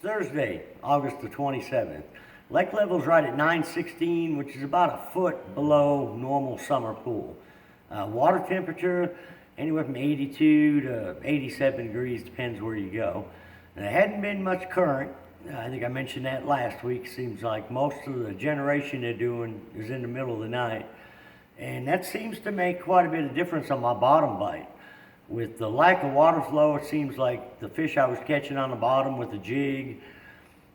Thursday, August the 27th. Lake level's right at 916, which is about a foot below normal summer pool. Water temperature, anywhere from 82 to 87 degrees, depends where you go. And there hadn't been much current. I think I mentioned that last week. Seems like most of the generation they're doing is in the middle of the night. And that seems to make quite a bit of difference on my bottom bite. With the lack of water flow, it seems like the fish I was catching on the bottom with a jig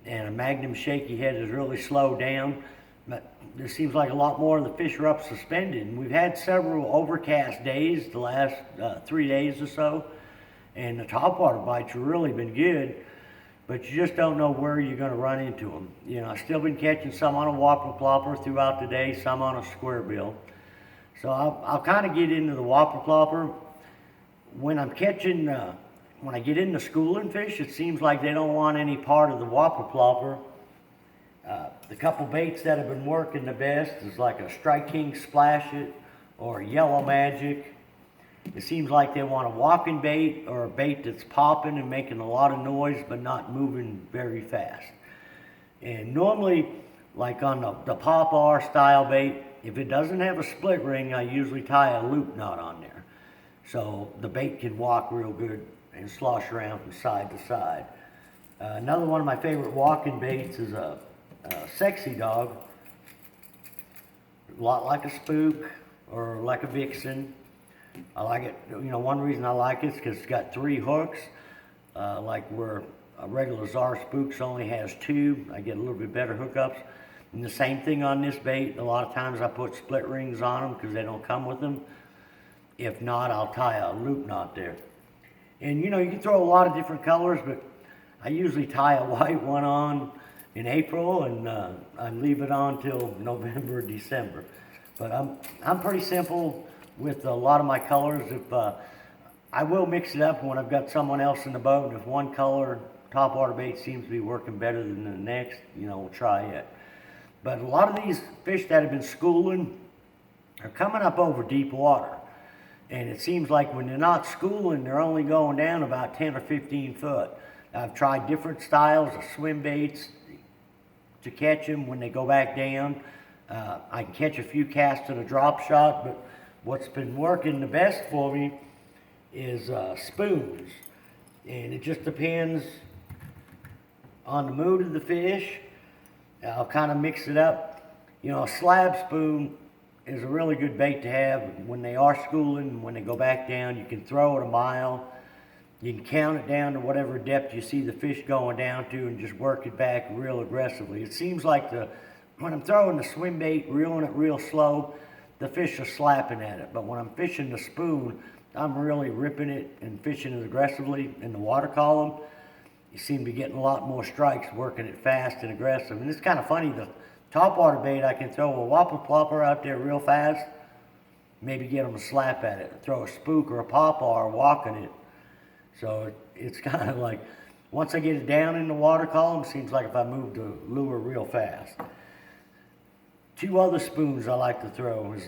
and a Magnum shaky head has really slowed down. But there seems like a lot more of the fish are up suspended. And we've had several overcast days the last 3 days or so. And the topwater bites have really been good, but you just don't know where you're going to run into them. You know, I've still been catching some on a whopper plopper throughout the day, some on a square bill. So I'll kind of get into the whopper plopper. When I'm catching, when I get into schooling fish, it seems like they don't want any part of the whopper plopper. The couple baits that have been working the best is like a Strike King Splash It or a Yellow Magic. It seems like they want a walking bait or a bait that's popping and making a lot of noise but not moving very fast. And normally, like on the pop-R style bait, if it doesn't have a split ring, I usually tie a loop knot on there, so the bait can walk real good and slosh around from side to side. Another one of my favorite walking baits is a Sexy Dog. A lot like a spook or like a vixen. I like it, you know, one reason I like it is because it's got 3 hooks, like where a regular Czar Spooks only has 2. I get a little bit better hookups. And the same thing on this bait. A lot of times I put split rings on them because they don't come with them. If not, I'll tie a loop knot there. And you know, you can throw a lot of different colors, but I usually tie a white one on in April and I leave it on till November, December. But I'm pretty simple with a lot of my colors. If I will mix it up when I've got someone else in the boat, and if one color topwater bait seems to be working better than the next, you know, we'll try it. But a lot of these fish that have been schooling are coming up over deep water. And it seems like when they're not schooling, they're only going down about 10 or 15 foot. I've tried different styles of swim baits to catch them when they go back down. I can catch a few casts at a drop shot, but what's been working the best for me is spoons. And it just depends on the mood of the fish. I'll kind of mix it up. You know, a slab spoon is a really good bait to have when they are schooling. When they go back down, you can throw it a mile. You can count it down to whatever depth you see the fish going down to and just work it back real aggressively. It seems like when I'm throwing the swim bait, reeling it real slow, the fish are slapping at it. But when I'm fishing the spoon, I'm really ripping it and fishing it aggressively in the water column. You seem to be getting a lot more strikes working it fast and aggressive. And it's kind of funny, the topwater bait, I can throw a whopper plopper out there real fast, maybe get them to slap at it. Throw a spook or a pop-R walking it. So it's kind of like, once I get it down in the water column, it seems like if I move the lure real fast. 2 other spoons I like to throw is,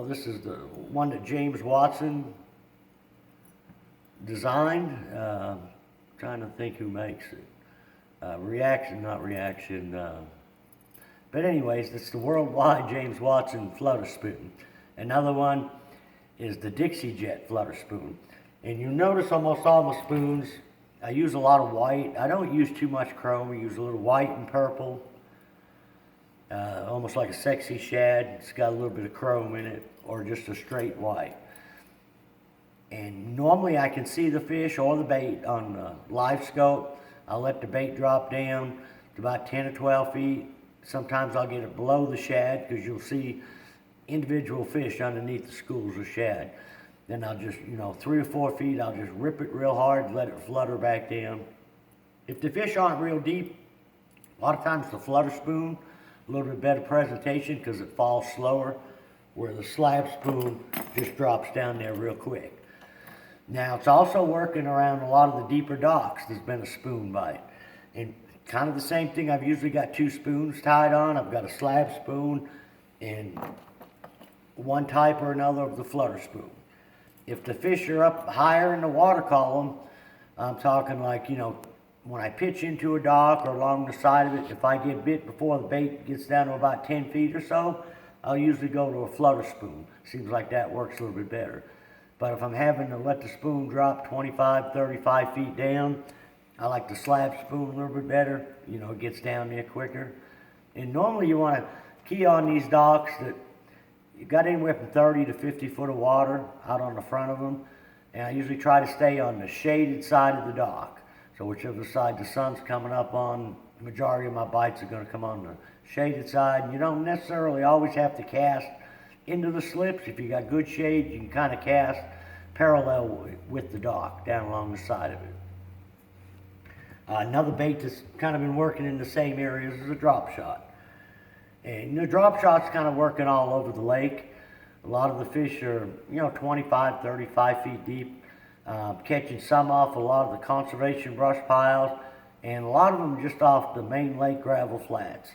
this is the one that James Watson designed. Trying to think who makes it. Not Reaction. But anyways, it's the worldwide James Watson Flutter spoon. Another one is the Dixie Jet Flutter spoon. And you'll notice almost all my spoons, I use a lot of white. I don't use too much chrome. I use a little white and purple. Almost like a Sexy Shad. It's got a little bit of chrome in it, or just a straight white. And normally I can see the fish or the bait on the live scope. I'll let the bait drop down to about 10 or 12 feet. Sometimes I'll get it below the shad because you'll see individual fish underneath the schools of shad. Then I'll just, 3 or 4 feet, I'll just rip it real hard, let it flutter back down. If the fish aren't real deep, a lot of times the flutter spoon, a little bit better presentation because it falls slower, where the slab spoon just drops down there real quick. Now, it's also working around a lot of the deeper docks. There's been a spoon bite. And kind of the same thing, I've usually got 2 spoons tied on. I've got a slab spoon and one type or another of the flutter spoon. If the fish are up higher in the water column, I'm talking like, when I pitch into a dock or along the side of it, if I get bit before the bait gets down to about 10 feet or so, I'll usually go to a flutter spoon. Seems like that works a little bit better. But if I'm having to let the spoon drop 25, 35 feet down, I like the slab spoon a little bit better. You know, it gets down there quicker. And normally you want to key on these docks that you got anywhere from 30 to 50 foot of water out on the front of them. And I usually try to stay on the shaded side of the dock. So whichever side the sun's coming up on, the majority of my bites are going to come on the shaded side. And you don't necessarily always have to cast into the slips. If you got good shade, you can kind of cast parallel with the dock down along the side of it. Another bait that's kind of been working in the same areas is a drop shot. And the drop shot's kind of working all over the lake. A lot of the fish are, 25, 35 feet deep, catching some off a lot of the conservation brush piles, and a lot of them just off the main lake gravel flats.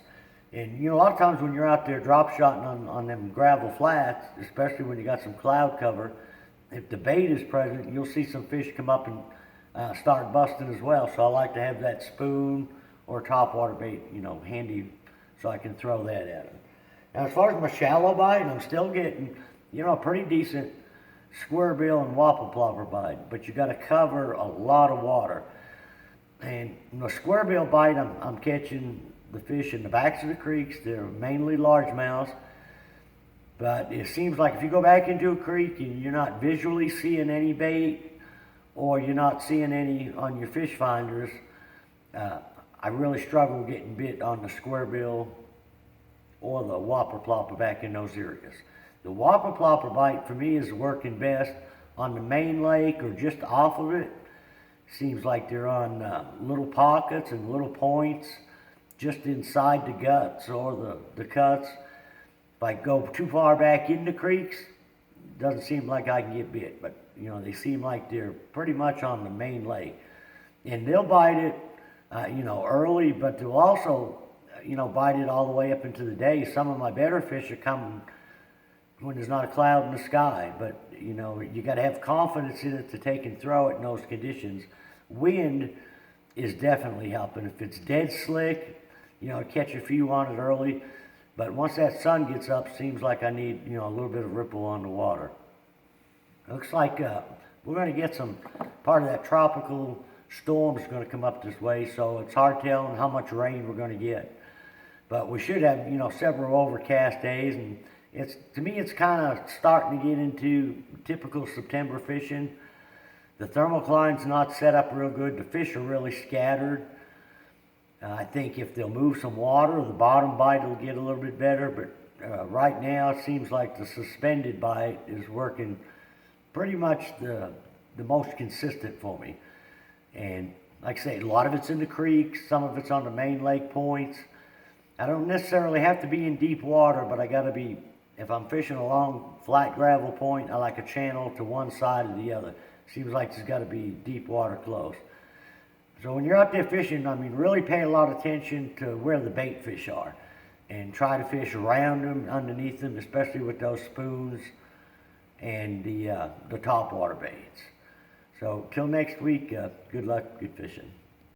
And, a lot of times when you're out there drop shotting on them gravel flats, especially when you got some cloud cover, if the bait is present, you'll see some fish come up and start busting as well. So I like to have that spoon or topwater bait, handy so I can throw that at them. Now, as far as my shallow bite, I'm still getting, a pretty decent square bill and whopper plopper bite, but you got to cover a lot of water. And the square bill bite, I'm catching the fish in the backs of the creeks. They're mainly largemouths, but it seems like if you go back into a creek and you're not visually seeing any bait, or you're not seeing any on your fish finders, I really struggle getting bit on the square bill or the whopper plopper back in those areas. The whopper plopper bite for me is working best on the main lake or just off of it. Seems like they're on little pockets and little points just inside the guts or the cuts. If I go too far back into creeks, it doesn't seem like I can get bit, but they seem like they're pretty much on the main lake. And they'll bite it, early, but they'll also, bite it all the way up into the day. Some of my better fish are coming when there's not a cloud in the sky, but, you got to have confidence in it to take and throw it in those conditions. Wind is definitely helping. If it's dead slick, catch a few on it early, but once that sun gets up, seems like I need, a little bit of ripple on the water. Looks like we're going to get some part of that tropical storm is going to come up this way, so it's hard telling how much rain we're going to get. But we should have, several overcast days, and to me, it's kind of starting to get into typical September fishing. The thermocline's not set up real good. The fish are really scattered. I think if they'll move some water, the bottom bite will get a little bit better, but right now it seems like the suspended bite is working pretty much the most consistent for me. And like I say, a lot of it's in the creeks, some of it's on the main lake points. I don't necessarily have to be in deep water, but I got to be, if I'm fishing along flat gravel point, I like a channel to one side or the other. Seems like there's got to be deep water close. So when you're out there fishing, really pay a lot of attention to where the bait fish are and try to fish around them, underneath them, especially with those spoons and the topwater baits. So till next week, good luck, good fishing.